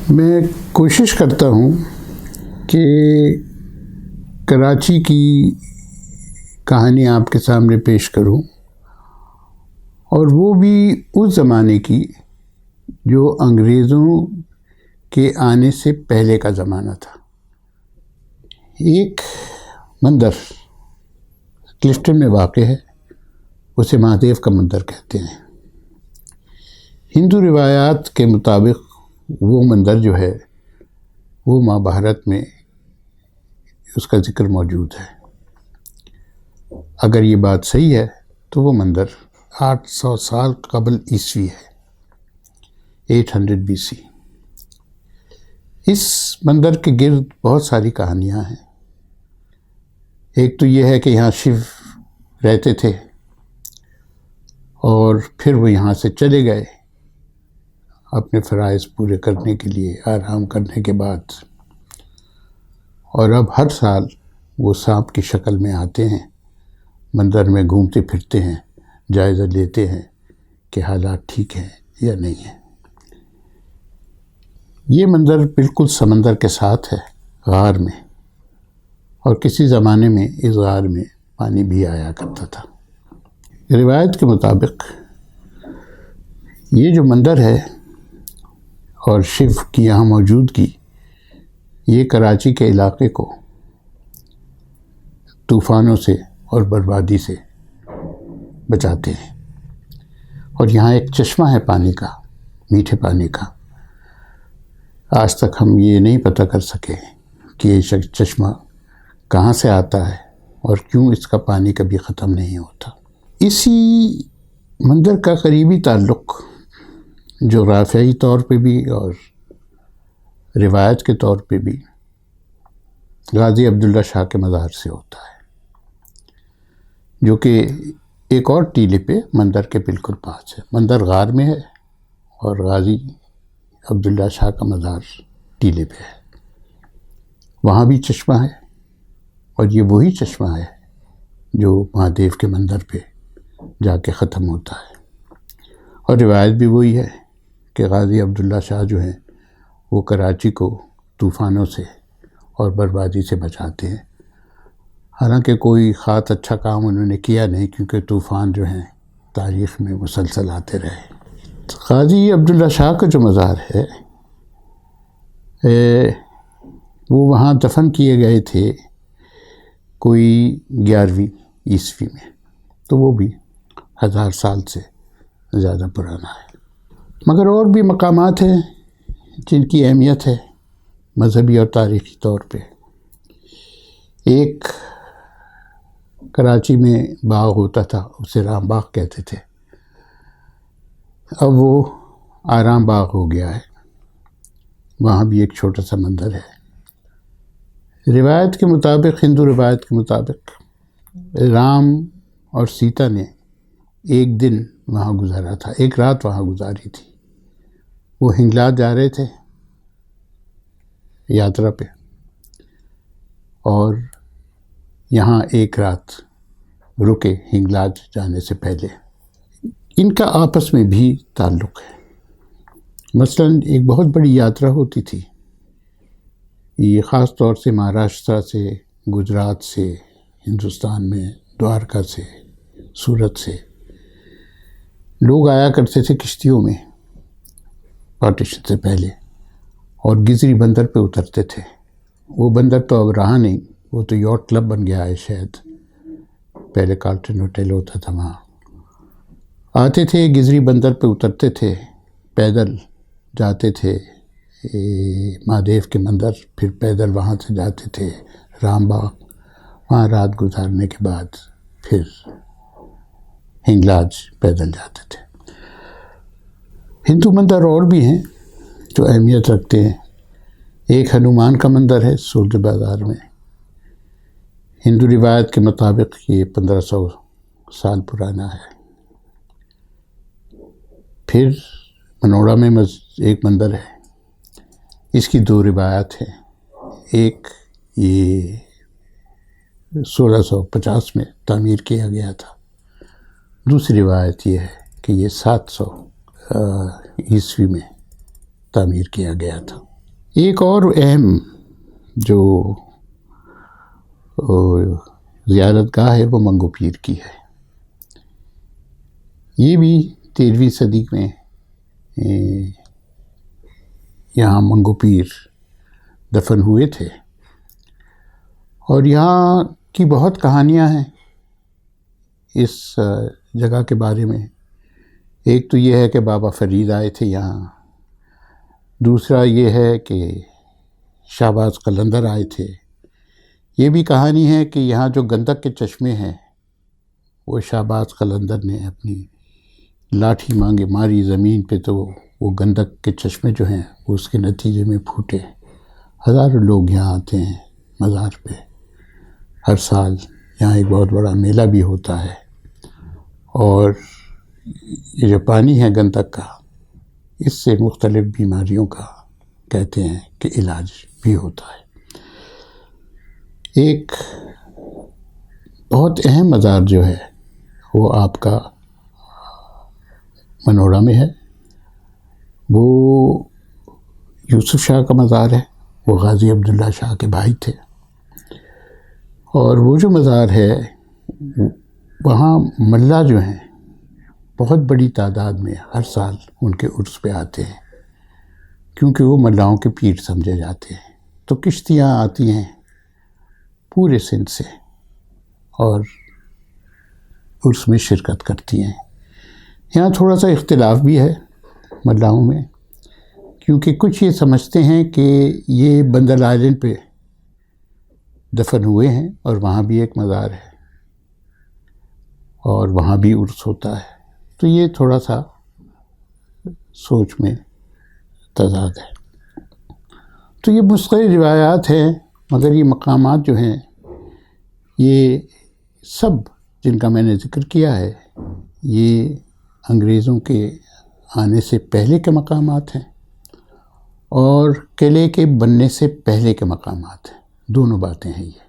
میں کوشش کرتا ہوں کہ کراچی کی کہانی آپ کے سامنے پیش کروں، اور وہ بھی اس زمانے کی جو انگریزوں کے آنے سے پہلے کا زمانہ تھا۔ ایک مندر کلفٹن میں واقع ہے، اسے مہادیو کا مندر کہتے ہیں۔ ہندو روایات کے مطابق وہ مندر جو ہے وہ مہابھارت میں اس کا ذکر موجود ہے۔ اگر یہ بات صحیح ہے تو وہ مندر 800 سال قبل عیسوی ہے، 800 BC۔ اس مندر کے گرد بہت ساری کہانیاں ہیں۔ ایک تو یہ ہے کہ یہاں شیو رہتے تھے اور پھر وہ یہاں سے چلے گئے اپنے فرائض پورے کرنے کے لیے، آرام کرنے کے بعد، اور اب ہر سال وہ سانپ کی شکل میں آتے ہیں، مندر میں گھومتے پھرتے ہیں، جائزہ لیتے ہیں کہ حالات ٹھیک ہیں یا نہیں ہیں۔ یہ مندر بالکل سمندر کے ساتھ ہے، غار میں، اور کسی زمانے میں اس غار میں پانی بھی آیا کرتا تھا۔ روایت کے مطابق یہ جو مندر ہے اور شیو کی یہاں موجودگی، یہ کراچی کے علاقے کو طوفانوں سے اور بربادی سے بچاتے ہیں۔ اور یہاں ایک چشمہ ہے پانی کا، میٹھے پانی کا۔ آج تک ہم یہ نہیں پتہ کر سکے کہ یہ چشمہ کہاں سے آتا ہے اور کیوں اس کا پانی کبھی ختم نہیں ہوتا۔ اسی مندر کا قریبی تعلق جغرافیائی طور پہ بھی اور روایت کے طور پہ بھی غازی عبداللہ شاہ کے مزار سے ہوتا ہے، جو کہ ایک اور ٹیلے پہ مندر کے بالکل پاس ہے۔ مندر غار میں ہے اور غازی عبداللہ شاہ کا مزار ٹیلے پہ ہے۔ وہاں بھی چشمہ ہے، اور یہ وہی چشمہ ہے جو مہادیو کے مندر پہ جا کے ختم ہوتا ہے۔ اور روایت بھی وہی ہے کہ غازی عبداللہ شاہ جو ہیں وہ کراچی کو طوفانوں سے اور بربادی سے بچاتے ہیں۔ حالانکہ کوئی خاص اچھا کام انہوں نے کیا نہیں، کیونکہ طوفان جو ہیں تاریخ میں مسلسل آتے رہے۔ غازی عبداللہ شاہ کا جو مزار ہے وہ وہاں دفن کیے گئے تھے کوئی 11ویں عیسوی میں، تو وہ بھی 1000 سال سے زیادہ پرانا ہے۔ مگر اور بھی مقامات ہیں جن کی اہمیت ہے مذہبی اور تاریخی طور پہ۔ ایک کراچی میں باغ ہوتا تھا، اسے رام باغ کہتے تھے، اب وہ آرام باغ ہو گیا ہے۔ وہاں بھی ایک چھوٹا سا مندر ہے۔ روایت کے مطابق، ہندو روایت کے مطابق، رام اور سیتا نے ایک دن وہاں گزارا تھا، ایک رات وہاں گزاری تھی۔ وہ ہنگلاج جا رہے تھے یاترا پہ، اور یہاں ایک رات رکے ہنگلاج جانے سے پہلے۔ ان کا آپس میں بھی تعلق ہے۔ مثلاً ایک بہت بڑی یاترا ہوتی تھی، یہ خاص طور سے مہاراشٹرا سے، گجرات سے، ہندوستان میں دوارکا سے، سورت سے لوگ آیا کرتے تھے کشتیوں میں پارٹیشن سے پہلے، اور گزری بندر پہ اترتے تھے۔ وہ بندر تو اب رہا نہیں، وہ تو یاٹ کلب بن گیا ہے شاید، پہلے کارلٹن ہوٹل ہوتا تھا وہاں۔ آتے تھے، گزری بندر پہ اترتے تھے، پیدل جاتے تھے مہادیو کے مندر، پھر پیدل وہاں سے جاتے تھے رام باغ، وہاں رات گزارنے کے بعد پھر ہنگلاج پیدل جاتے تھے۔ ہندو مندر اور بھی ہیں جو اہمیت رکھتے ہیں۔ ایک ہنومان کا مندر ہے سورج بازار میں۔ ہندو روایت کے مطابق یہ 1500 سال پرانا ہے۔ پھر منوڑا میں ایک مندر ہے، اس کی 2 روایات ہیں۔ ایک یہ 1650 میں تعمیر کیا گیا تھا، دوسری روایت یہ ہے کہ یہ 700 عیسوی میں تعمیر کیا گیا تھا۔ ایک اور اہم جو زیارت گاہ ہے وہ منگو پیر کی ہے. یہ بھی 13ویں صدی میں یہاں منگو پیر دفن ہوئے تھے، اور یہاں کی بہت کہانیاں ہیں اس جگہ کے بارے میں. ایک تو یہ ہے کہ بابا فرید آئے تھے یہاں، دوسرا یہ ہے کہ شہباز قلندر آئے تھے. یہ بھی کہانی ہے کہ یہاں جو گندک کے چشمے ہیں وہ شہباز قلندر نے اپنی لاٹھی مانگے ماری زمین پہ، تو وہ گندک کے چشمے جو ہیں وہ اس کے نتیجے میں پھوٹے. ہزاروں لوگ یہاں آتے ہیں مزار پہ ہر سال. یہاں ایک بہت بڑا میلہ بھی ہوتا ہے، اور یہ جو پانی ہے گندک کا، اس سے مختلف بیماریوں کا کہتے ہیں کہ علاج بھی ہوتا ہے. ایک بہت اہم مزار جو ہے وہ آپ کا منوڑا میں ہے. وہ یوسف شاہ کا مزار ہے. وہ غازی عبداللہ شاہ کے بھائی تھے. اور وہ جو مزار ہے وہاں ملا جو ہیں بہت بڑی تعداد میں ہر سال ان کے عرس پہ آتے ہیں، کیونکہ وہ ملاؤں کے پیر سمجھے جاتے ہیں. تو کشتیاں آتی ہیں پورے سندھ سے اور عرس میں شرکت کرتی ہیں. یہاں تھوڑا سا اختلاف بھی ہے ملاؤں میں، کیونکہ کچھ یہ سمجھتے ہیں کہ یہ بندر آئلینڈ پہ دفن ہوئے ہیں اور وہاں بھی ایک مزار ہے اور وہاں بھی عرس ہوتا ہے. تو یہ تھوڑا سا سوچ میں تضاد ہے. تو یہ مستقل روایات ہیں، مگر یہ مقامات جو ہیں یہ سب جن کا میں نے ذکر کیا ہے یہ انگریزوں کے آنے سے پہلے کے مقامات ہیں اور قلعے کے بننے سے پہلے کے مقامات ہیں. دونوں باتیں ہیں یہ.